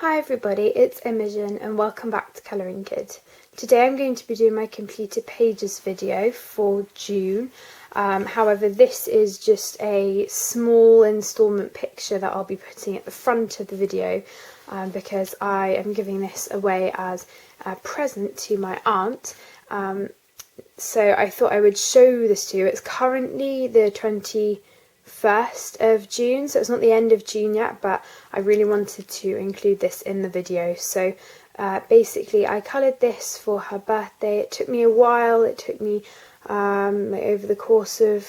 Hi everybody, it's Imogen and welcome back to Colouring Kid. Today I'm going to be doing my completed pages video for June. However, this is just a small instalment picture that I'll be putting at the front of the video because I am giving this away as a present to my aunt. So I thought I would show this to you. It's currently the 21st of June, so it's not the end of June yet, but I really wanted to include this in the video. So basically I coloured this for her birthday. It took me a while. It took me over the course of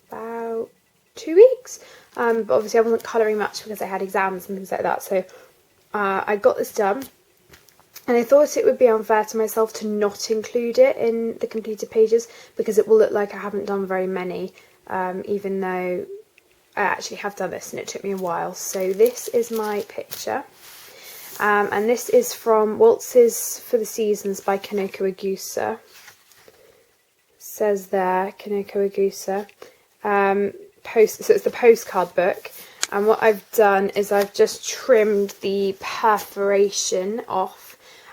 about 2 weeks, but obviously I wasn't colouring much because I had exams and things like that, so I got this done. And I thought it would be unfair to myself to not include it in the completed pages because it will look like I haven't done very many, even though I actually have done this and it took me a while. So this is my picture, and this is from Waltzes for the Seasons by Kanoko Agusa. Says there, Kanoko Agusa. So it's the postcard book, and what I've done is I've just trimmed the perforation off.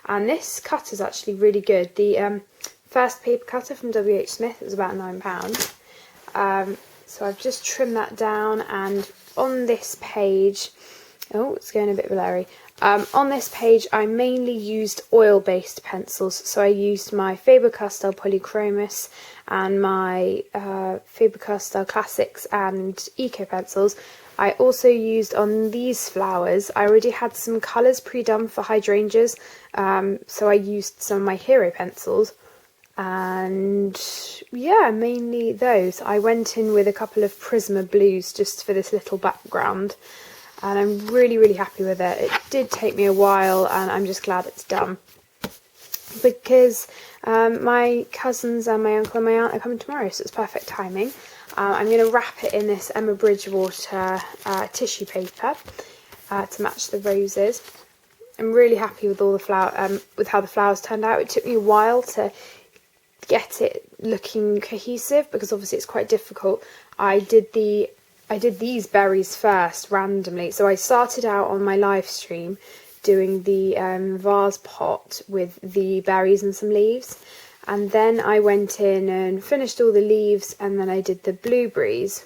And this cutter is actually really good. The first paper cutter from WH Smith, it was about £9. So I've just trimmed that down, and on this page, oh, it's going a bit blurry. On this page, I mainly used oil-based pencils. So I used my Faber-Castell Polychromos and my Faber-Castell Classics and Eco pencils. I also used on these flowers, I already had some colours pre-done for hydrangeas, so I used some of my Hero pencils, and yeah, mainly those. I went in with a couple of Prisma blues just for this little background, and I'm really happy with it. It did take me a while, and I'm just glad it's done, because my cousins and my uncle and my aunt are coming tomorrow, so it's perfect timing. I'm going to wrap it in this Emma Bridgewater tissue paper to match the roses. I'm really happy with all the with how the flowers turned out. It took me a while to get it looking cohesive because obviously it's quite difficult. I did these berries first randomly. So I started out on my live stream doing the vase pot with the berries and some leaves. And then I went in and finished all the leaves, and then I did the blueberries.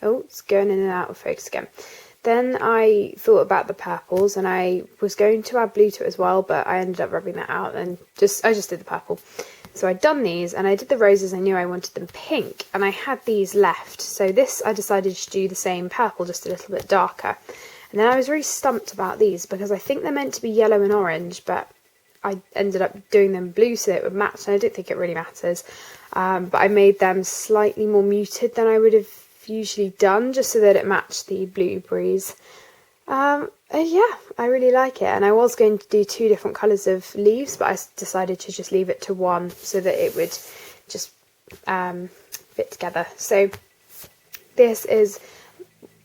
Oh, it's going in and out of focus again. Then I thought about the purples, and I was going to add blue to it as well, but I ended up rubbing that out, and I just did the purple. So I'd done these, and I did the roses. I knew I wanted them pink, and I had these left. So this, I decided to do the same purple, just a little bit darker. And then I was really stumped about these, because I think they're meant to be yellow and orange, but I ended up doing them blue so that it would match, and I don't think it really matters. But I made them slightly more muted than I would have usually done, just so that it matched the blueberries. And yeah, I really like it. And I was going to do 2 different colours of leaves, but I decided to just leave it to one so that it would just fit together. So this is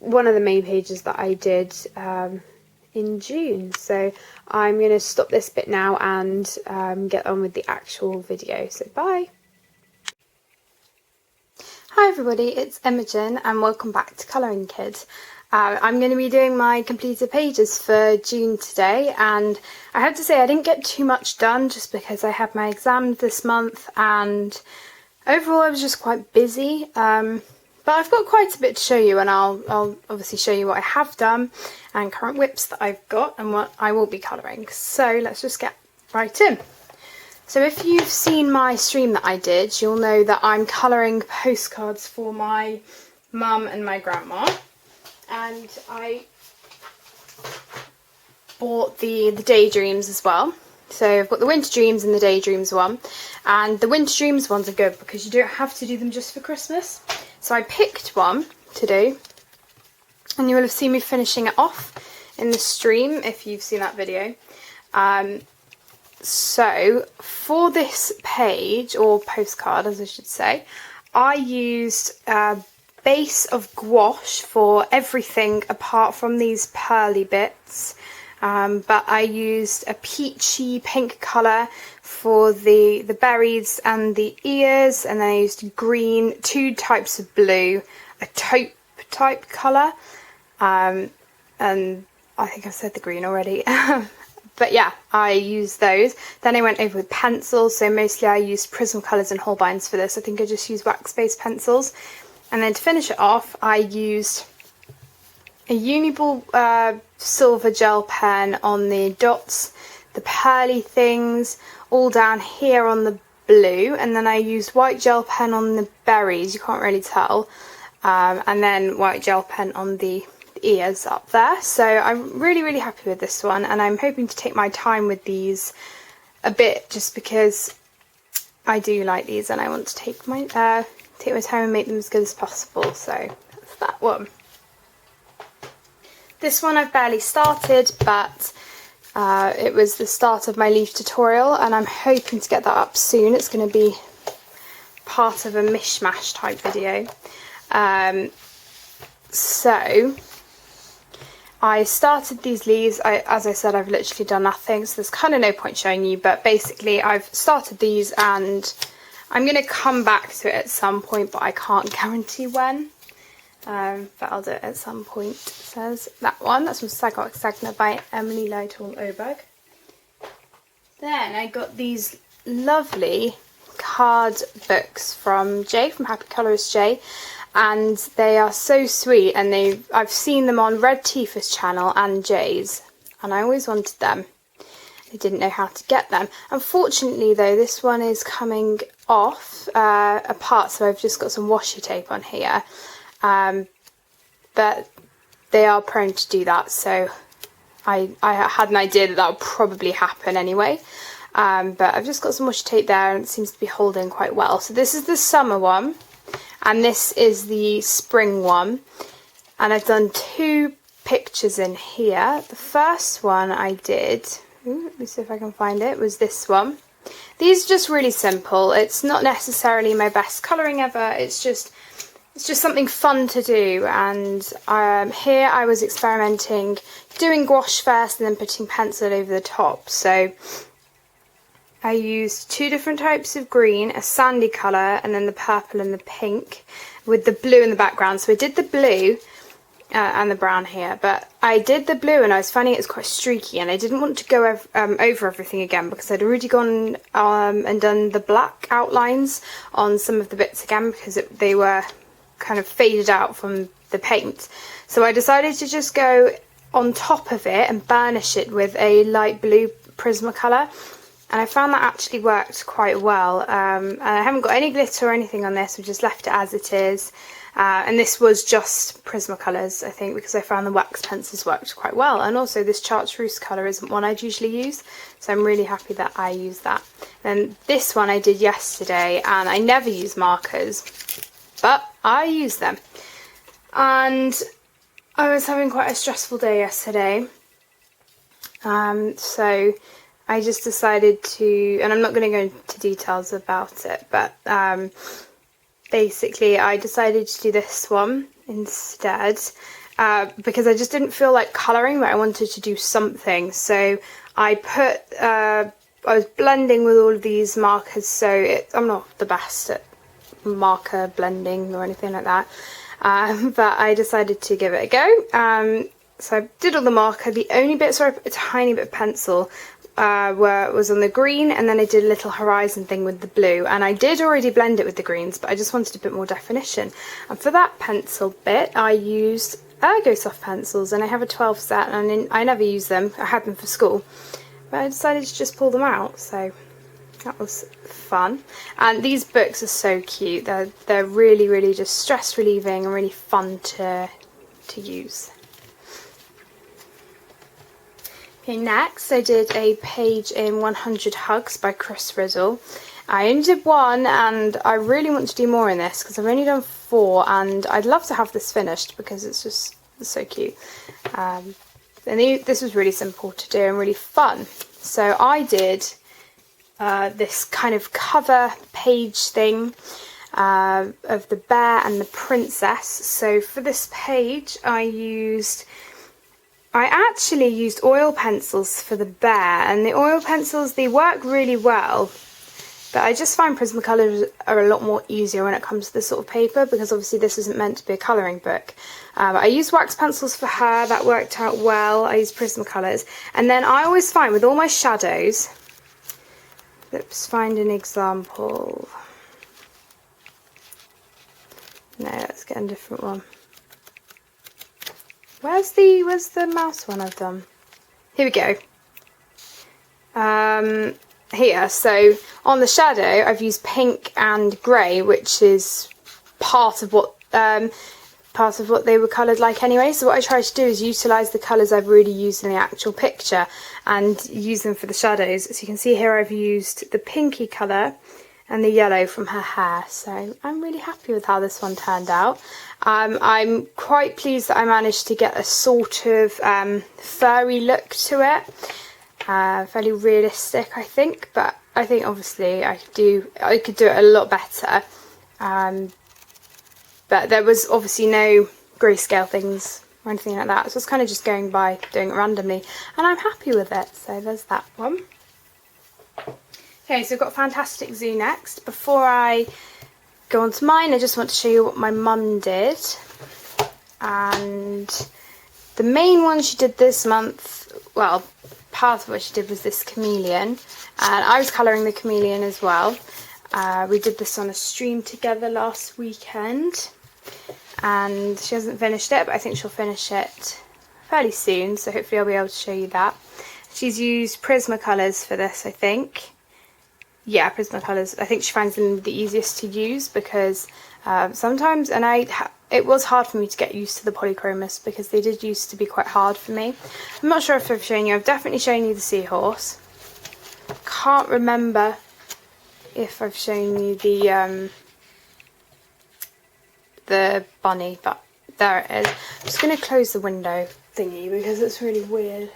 one of the main pages that I did in June. So I'm going to stop this bit now and get on with the actual video. So bye! Hi everybody, it's Imogen and welcome back to Colouring Kid. I'm going to be doing my completed pages for June today, and I have to say I didn't get too much done just because I had my exams this month, and overall I was just quite busy. But I've got quite a bit to show you, and I'll obviously show you what I have done and current whips that I've got and what I will be colouring. So let's just get right in. So if you've seen my stream that I did, you'll know that I'm colouring postcards for my mum and my grandma. And I bought the Daydreams as well. So I've got the Winter Dreams and the Daydreams one. And the Winter Dreams ones are good because you don't have to do them just for Christmas. So I picked one to do, and you will have seen me finishing it off in the stream if you've seen that video. So for this page, or postcard as I should say, I used a base of gouache for everything apart from these pearly bits. But I used a peachy pink colour for the berries and the ears, and then I used green, 2 types of blue, a taupe type colour, and I think I've said the green already. But yeah, I used those. Then I went over with pencils, so mostly I used Prismacolors and Holbeins for this. I think I just used wax-based pencils. And then to finish it off, I used a Uniball silver gel pen on the dots, the pearly things, all down here on the blue. And then I used white gel pen on the berries, you can't really tell. And then white gel pen on the ears up there. So I'm really happy with this one, and I'm hoping to take my time with these a bit, just because I do like these and I want to take my time and make them as good as possible. So that's that one. This one I've barely started, but it was the start of my leaf tutorial, and I'm hoping to get that up soon. It's going to be part of a mishmash type video. So I started these leaves. As I said, I've literally done nothing, so there's kind of no point showing you, but basically I've started these and I'm going to come back to it at some point, but I can't guarantee when. But I'll do it at some point. It says that one. That's from Sagot Sagna by Emily Lytton Oberg. Then I got these lovely card books from Jay, from Happy Colorist Jay. And they are so sweet, and I've seen them on Red Tifa's channel and Jay's, and I always wanted them. I didn't know how to get them. Unfortunately though, this one is coming off apart, so I've just got some washi tape on here. But they are prone to do that, so I had an idea that would probably happen anyway. But I've just got some washi tape there, and it seems to be holding quite well. So this is the summer one. And this is the spring one, and I've done 2 pictures in here. The first one I did, let me see if I can find it, was this one. These are just really simple. It's not necessarily my best colouring ever, it's just something fun to do. And here I was experimenting, doing gouache first and then putting pencil over the top. So I used 2 different types of green, a sandy colour, and then the purple and the pink, with the blue in the background. So I did the blue and the brown here, but I did the blue and I was finding it was quite streaky, and I didn't want to go over everything again, because I'd already gone and done the black outlines on some of the bits again, because they were kind of faded out from the paint. So I decided to just go on top of it and burnish it with a light blue Prismacolor. And I found that actually worked quite well. And I haven't got any glitter or anything on this, I've just left it as it is. And this was just Prismacolors, I think, because I found the wax pencils worked quite well. And also this Chartreuse colour isn't one I'd usually use, so I'm really happy that I used that. And this one I did yesterday, and I never use markers, but I use them. And I was having quite a stressful day yesterday. So I just decided to, and I'm not going to go into details about it, but basically I decided to do this one instead, because I just didn't feel like colouring, but I wanted to do something. So I was blending with all of these markers, so I'm not the best at marker blending or anything like that, but I decided to give it a go. So I did all the marker. The only bits where I put a tiny bit of pencil was on the green, and then I did a little horizon thing with the blue, and I did already blend it with the greens, but I just wanted a bit more definition. And for that pencil bit I used Ergosoft pencils, and I have a 12 set, and I never use them. I had them for school, but I decided to just pull them out, so that was fun. And these books are so cute. They're really just stress relieving and really fun to use. Okay, next I did a page in 100 Hugs by Chris Rizzle. I only did one, and I really want to do more in this because I've only done 4, and I'd love to have this finished because it's so cute. And this was really simple to do and really fun. So I did this kind of cover page thing of the bear and the princess. So for this page I actually used oil pencils for the bear, and the oil pencils, they work really well. But I just find Prismacolors are a lot more easier when it comes to this sort of paper, because obviously this isn't meant to be a colouring book. I used wax pencils for her, that worked out well. I used Prismacolors. And then I always find with all my shadows, let's find an example. No, let's get a different one. Where's the mouse one I've done? Here we go. Here, so on the shadow I've used pink and grey, which is part of what they were coloured like anyway. So what I try to do is utilise the colours I've already used in the actual picture and use them for the shadows. So you can see here I've used the pinky colour and the yellow from her hair, so I'm really happy with how this one turned out. I'm quite pleased that I managed to get a sort of furry look to it. Fairly realistic, I think, but I think obviously I could do it a lot better. But there was obviously no grayscale things or anything like that, so it's kind of just going by doing it randomly, and I'm happy with it. So there's that one. Okay, so I've got Fantastic Zoo next. Before I go on to mine, I just want to show you what my mum did. And the main one she did this month, well, part of what she did was this chameleon, and I was colouring the chameleon as well. We did this on a stream together last weekend, and she hasn't finished it, but I think she'll finish it fairly soon, so hopefully I'll be able to show you that. She's used Prismacolors for this, I think. Yeah, Prismacolors. I think she finds them the easiest to use because sometimes, and it was hard for me to get used to the polychromos because they did used to be quite hard for me. I'm not sure if I've shown you. I've definitely shown you the seahorse. Can't remember if I've shown you the bunny, but there it is. I'm just going to close the window thingy because it's really weird.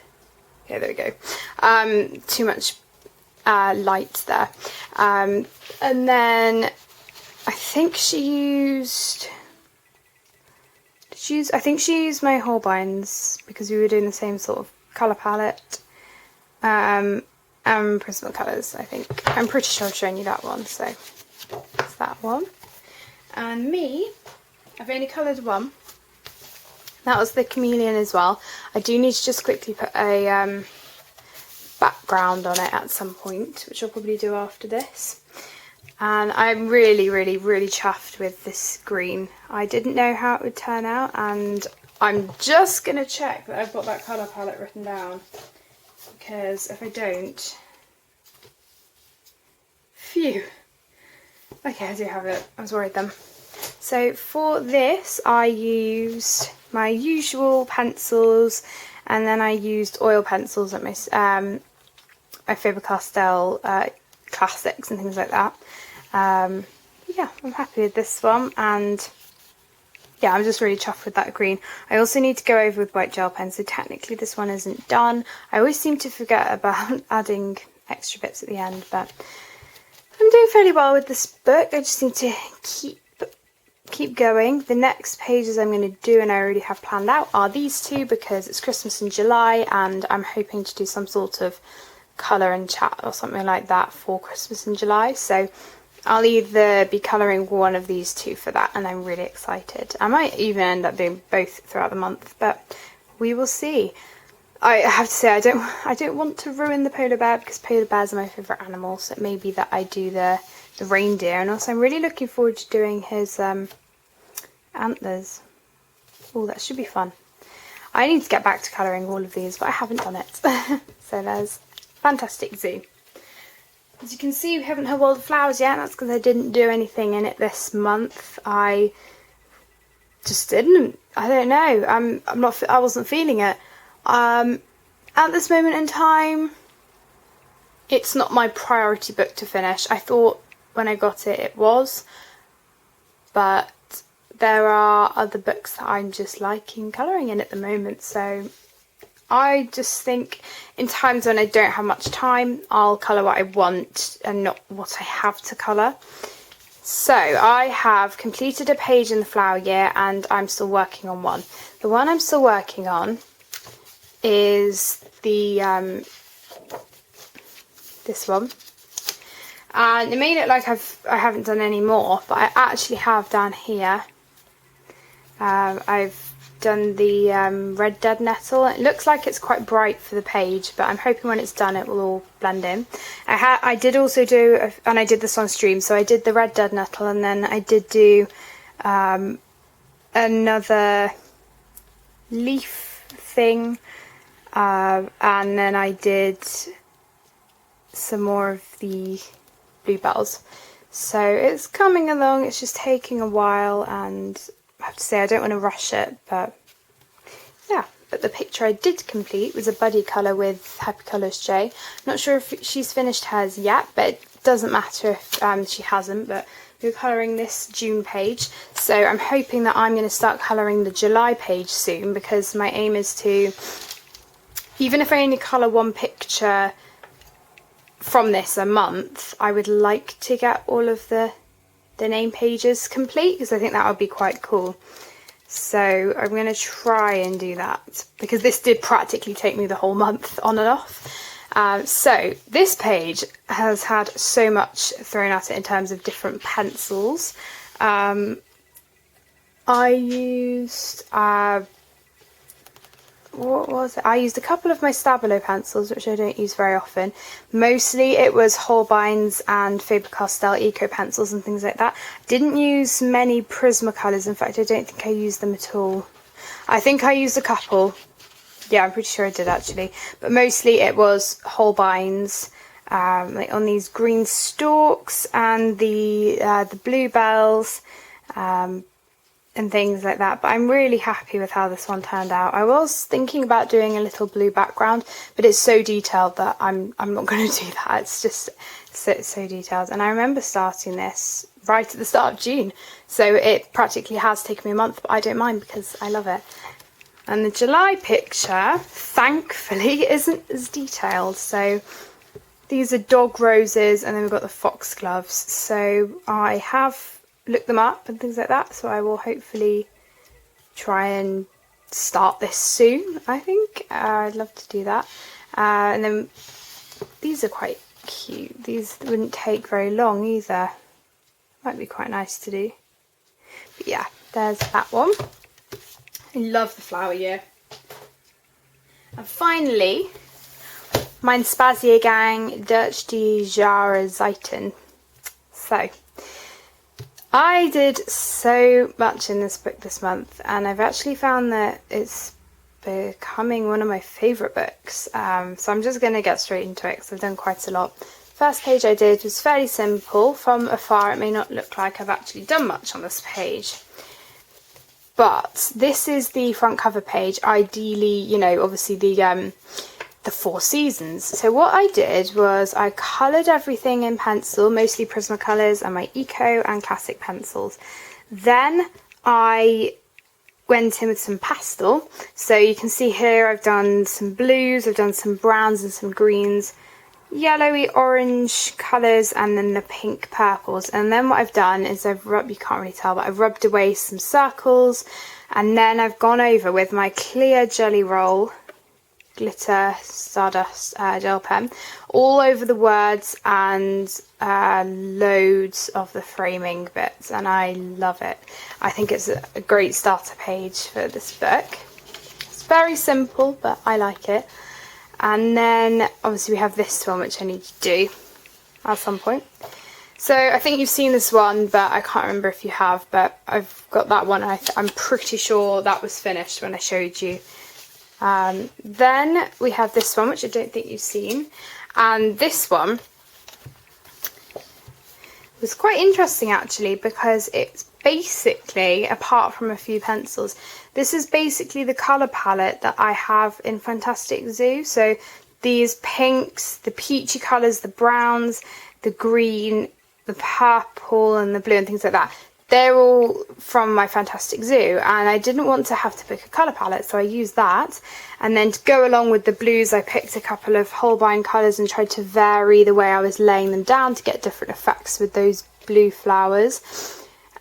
Okay, there we go. Too much light there. And then I think she used my Holbeins because we were doing the same sort of colour palette. And Prismacolors, I think. I'm pretty sure I've shown you that one, so that's that one. And me, I've only coloured one. That was the chameleon as well. I do need to just quickly put a background on it at some point, which I'll probably do after this. And I'm really, really, really chuffed with this green. I didn't know how it would turn out, and I'm just going to check that I've got that colour palette written down, because if I don't... Phew! Okay, I do have it. I was worried then. So for this, I used my usual pencils, and then I used oil pencils at my Faber-Castell classics and things like that. Yeah, I'm happy with this one, and yeah, I'm just really chuffed with that green. I also need to go over with white gel pen, so technically this one isn't done. I always seem to forget about adding extra bits at the end, but I'm doing fairly well with this book. I just need to keep going. The next pages I'm going to do, and I already have planned out, are these two because it's Christmas in July and I'm hoping to do some sort of colour and chat or something like that for Christmas in July. So I'll either be colouring one of these two for that, and I'm really excited. I might even end up doing both throughout the month, but we will see. I have to say I don't want to ruin the polar bear because polar bears are my favourite animals. So it may be that I do the reindeer, and also I'm really looking forward to doing his antlers. Oh, that should be fun. I need to get back to colouring all of these, but I haven't done it. So there's Fantastic Zoo. As you can see, we haven't had all the flowers yet. That's because I didn't do anything in it this month. I just didn't. I don't know. I wasn't feeling it. At this moment in time, it's not my priority book to finish. I thought when I got it, it was, but there are other books that I'm just liking colouring in at the moment. So I just think in times when I don't have much time, I'll colour what I want and not what I have to colour. So I have completed a page in the Flower Year, and I'm still working on one. The one I'm still working on is the this one. And it may look like I haven't done any more, but I actually have down here. I've done the red dead nettle. It looks like it's quite bright for the page, but I'm hoping when it's done it will all blend in. I did also do, and I did this on stream, so I did the red dead nettle, and then I did do another leaf thing, and then I did some more of the bluebells. So it's coming along, it's just taking a while, and I have to say I don't want to rush it, but yeah. But the picture I did complete was a buddy colour with Happy Colours J. I'm not sure if she's finished hers yet, but it doesn't matter if she hasn't, but we're colouring this June page. So I'm hoping that I'm going to start colouring the July page soon, because my aim is to, even if I only colour one picture from this a month, I would like to get all of the name pages complete, because I think that would be quite cool. So I'm going to try and do that, because this did practically take me the whole month on and off. So this page has had so much thrown at it in terms of different pencils. I used what was it? I used a couple of my Stabilo pencils, which I don't use very often. Mostly it was Holbein's and Faber-Castell Eco pencils and things like that. Didn't use many Prismacolors. In fact, I don't think I used them at all. I think I used a couple. Yeah, I'm pretty sure I did actually. But mostly it was Holbein's, like on these green stalks, and the bluebells, and things like that. But I'm really happy with how this one turned out. I was thinking about doing a little blue background, but it's so detailed that I'm not going to do that. It's just so detailed. And I remember starting this right at the start of June, so it practically has taken me a month, but I don't mind because I love it. And the July picture, thankfully, isn't as detailed. So these are dog roses, and then we've got the foxgloves. So I have look them up and things like that, so I will hopefully try and start this soon. I think I'd love to do that. And then these are quite cute. These wouldn't take very long either. Might be quite nice to do. But yeah, there's that one. I love the flower year. And finally, mein Spaziergang durch die Jahre Zeiten. So I did so much in this book this month, and I've actually found that it's becoming one of my favourite books. So I'm just going to get straight into it because I've done quite a lot. First page I did was fairly simple. From afar it may not look like I've actually done much on this page, but this is the front cover page. Ideally, you know, obviously the 4 seasons. So what I did was I coloured everything in pencil, mostly Prismacolors and my Eco and Classic pencils. Then I went in with some pastel. So you can see here I've done some blues, I've done some browns and some greens, yellowy orange colours, and then the pink purples. And then what I've done is I've rubbed, you can't really tell, but I've rubbed away some circles, and then I've gone over with my clear Jelly Roll glitter stardust gel pen all over the words and loads of the framing bits, and I love it. I think it's a great starter page for this book. It's very simple, but I like it. And then obviously we have this one, which I need to do at some point. So I think you've seen this one, but I can't remember if you have, but I've got that one. I'm pretty sure that was finished when I showed you. Then we have this one, which I don't think you've seen, and this one was quite interesting actually, because it's basically, apart from a few pencils, this is basically the colour palette that I have in Fantastic Zoo. So these pinks, the peachy colours, the browns, the green, the purple and the blue and things like that. They're all from my Fantastic Zoo, and I didn't want to have to pick a colour palette, so I used that. And then to go along with the blues, I picked a couple of Holbein colours and tried to vary the way I was laying them down to get different effects with those blue flowers.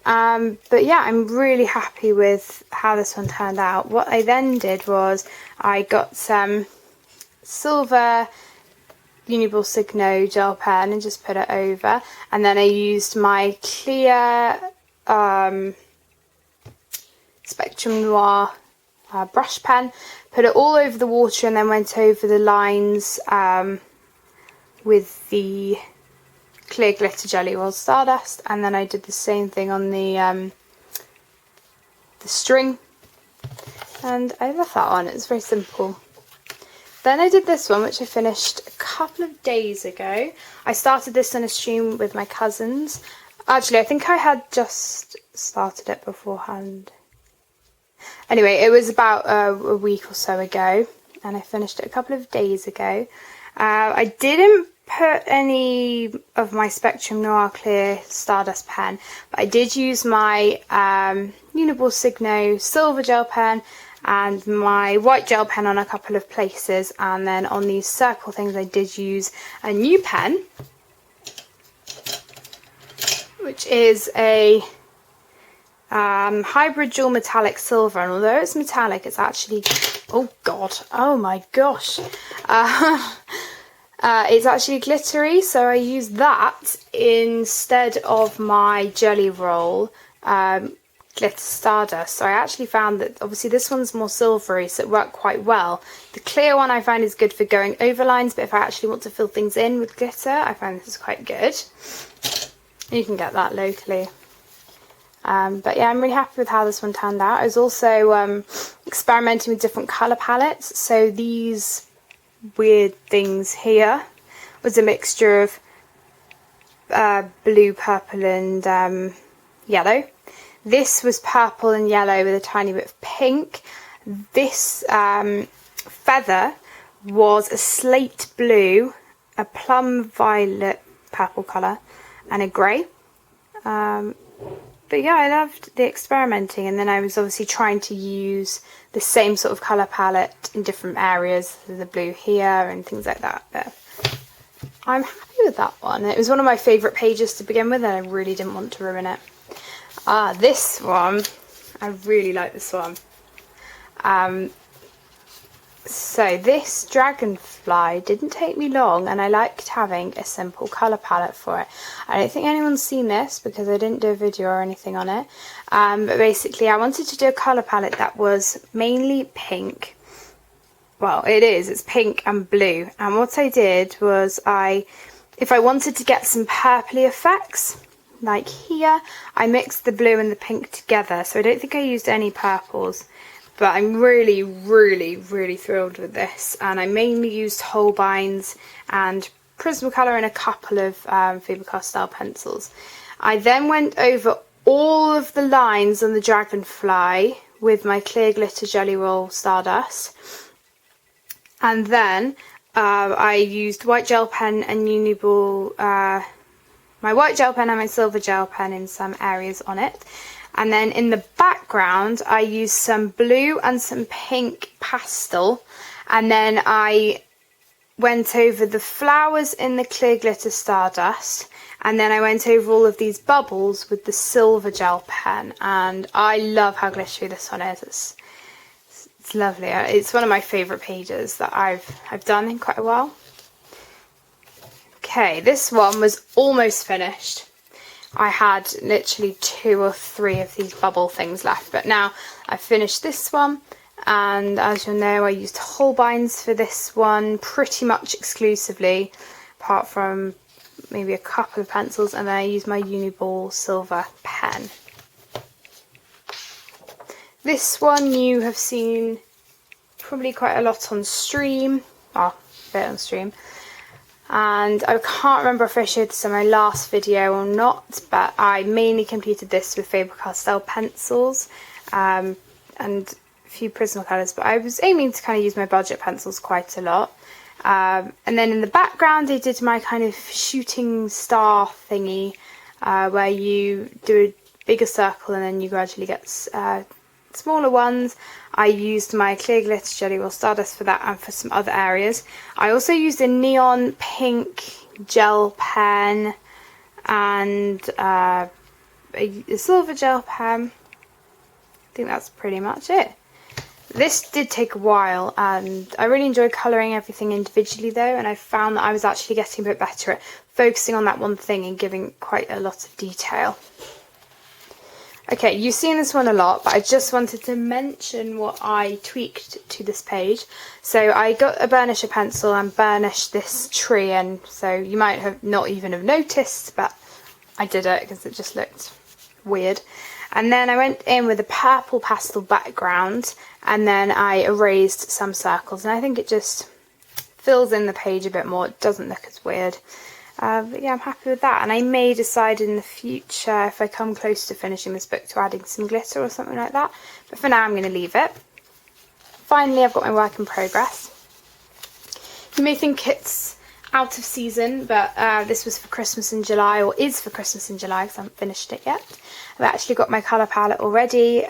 But yeah, I'm really happy with how this one turned out. What I then did was I got some silver Uniball Signo gel pen and just put it over, and then I used my clear Spectrum Noir brush pen, put it all over the water, and then went over the lines with the clear glitter Jelly Roll Stardust, and then I did the same thing on the string, and I love that one. It's very simple. Then I did this one, which I finished a couple of days ago. I started this on a stream with my cousins. Actually, I think I had just started it beforehand. Anyway, it was about a week or so ago, and I finished it a couple of days ago. I didn't put any of my Spectrum Noir Clear Stardust pen, but I did use my Uniball Signo silver gel pen and my white gel pen on a couple of places, and then on these circle things I did use a new pen, which is a hybrid dual metallic silver, and although it's metallic, it's actually, oh god, oh my gosh, it's actually glittery, so I used that instead of my Jelly Roll Glitter Stardust. So I actually found that obviously this one's more silvery, so it worked quite well. The clear one I find is good for going over lines, but if I actually want to fill things in with glitter, I find this is quite good. You can get that locally. But yeah, I'm really happy with how this one turned out. I was also experimenting with different colour palettes. So these weird things here was a mixture of blue, purple and yellow. This was purple and yellow with a tiny bit of pink. This feather was a slate blue, a plum violet purple colour, and a grey. But yeah, I loved the experimenting, and then I was obviously trying to use the same sort of colour palette in different areas, the blue here and things like that. But I'm happy with that one. It was one of my favourite pages to begin with, and I really didn't want to ruin it. This one, I really like this one. So this dragonfly didn't take me long, and I liked having a simple colour palette for it. I don't think anyone's seen this because I didn't do a video or anything on it. But basically I wanted to do a colour palette that was mainly pink. Well, it's pink and blue. And what I did was if I wanted to get some purpley effects, like here, I mixed the blue and the pink together. So I don't think I used any purples. But I'm really, really, really thrilled with this, and I mainly used Holbeins and Prismacolor and a couple of Faber-Castell pencils. I then went over all of the lines on the dragonfly with my clear glitter Jelly Roll Stardust, and then I used white gel pen and Uniball, my white gel pen and my silver gel pen in some areas on it. And then in the background, I used some blue and some pink pastel. And then I went over the flowers in the clear glitter Stardust. And then I went over all of these bubbles with the silver gel pen. And I love how glittery this one is. It's lovely. It's one of my favourite pages that I've done in quite a while. Okay, this one was almost finished. I had literally 2 or 3 of these bubble things left, but now I've finished this one, and as you'll know, I used Holbeins for this one pretty much exclusively, apart from maybe a couple of pencils, and then I used my Uniball silver pen. This one you have seen probably quite a lot on stream, a bit on stream. And I can't remember if I showed this in my last video or not, but I mainly completed this with Faber-Castell pencils and a few Prismacolors, but I was aiming to kind of use my budget pencils quite a lot. And then in the background I did my kind of shooting star thingy, where you do a bigger circle and then you gradually get smaller ones. I used my clear glitter Jelly Roll Stardust for that and for some other areas. I also used a neon pink gel pen and a silver gel pen. I think that's pretty much it. This did take a while, and I really enjoyed colouring everything individually though, and I found that I was actually getting a bit better at focusing on that one thing and giving quite a lot of detail. Okay, you've seen this one a lot, but I just wanted to mention what I tweaked to this page. So I got a burnisher pencil and burnished this tree, and so you might have not even have noticed, but I did it because it just looked weird. And then I went in with a purple pastel background, and then I erased some circles, and I think it just fills in the page a bit more. It doesn't look as weird. But yeah, I'm happy with that, and I may decide in the future, if I come close to finishing this book, to adding some glitter or something like that, but for now I'm going to leave it. Finally, I've got my work in progress. You may think it's out of season, but this was for Christmas in July, or is for Christmas in July, because I haven't finished it yet. I've actually got my colour palette already,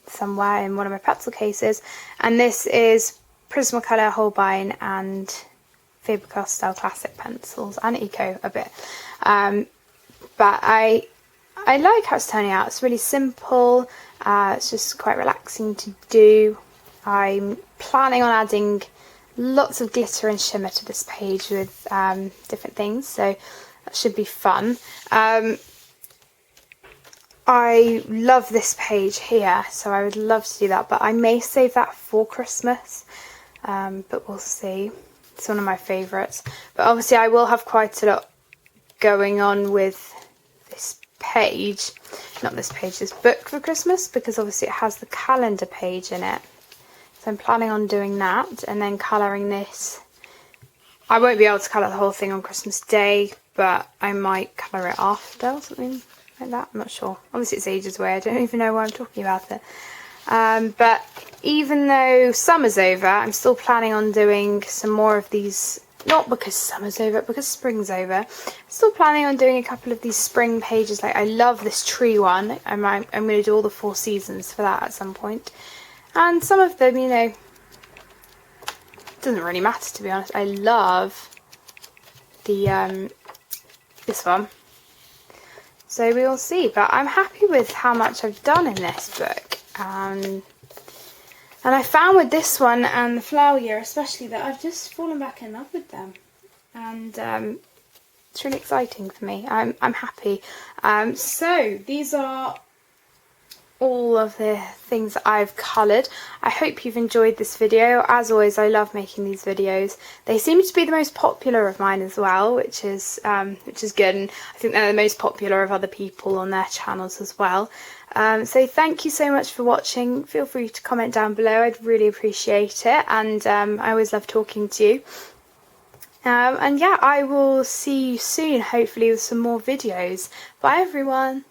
somewhere in one of my pencil cases, and this is Prismacolor, Holbein and Faber-Castell Classic pencils, and Eco a bit. But I like how it's turning out. It's really simple, it's just quite relaxing to do. I'm planning on adding lots of glitter and shimmer to this page with different things, so that should be fun. I love this page here, so I would love to do that, but I may save that for Christmas, but we'll see. It's one of my favourites, but obviously I will have quite a lot going on with this page, not this page, this book for Christmas, because obviously it has the calendar page in it. So I'm planning on doing that, and then colouring this. I won't be able to colour the whole thing on Christmas Day, but I might colour it after or something like that. I'm not sure. Obviously it's ages away, I don't even know why I'm talking about it. But even though summer's over, I'm still planning on doing some more of these, not because summer's over, but because spring's over. I'm still planning on doing a couple of these spring pages. Like, I love this tree one. I'm going to do all the 4 seasons for that at some point. And some of them, you know, it doesn't really matter, to be honest. I love the this one. So we will see, but I'm happy with how much I've done in this book. And I found with this one and the Flower Year especially that I've just fallen back in love with them, and it's really exciting for me. I'm happy. So these are all of the things that I've coloured. I hope you've enjoyed this video. As always, I love making these videos. They seem to be the most popular of mine as well, which is good, and I think they're the most popular of other people on their channels as well. So thank you so much for watching. Feel free to comment down below, I'd really appreciate it, and I always love talking to you. And yeah, I will see you soon, hopefully with some more videos. Bye everyone!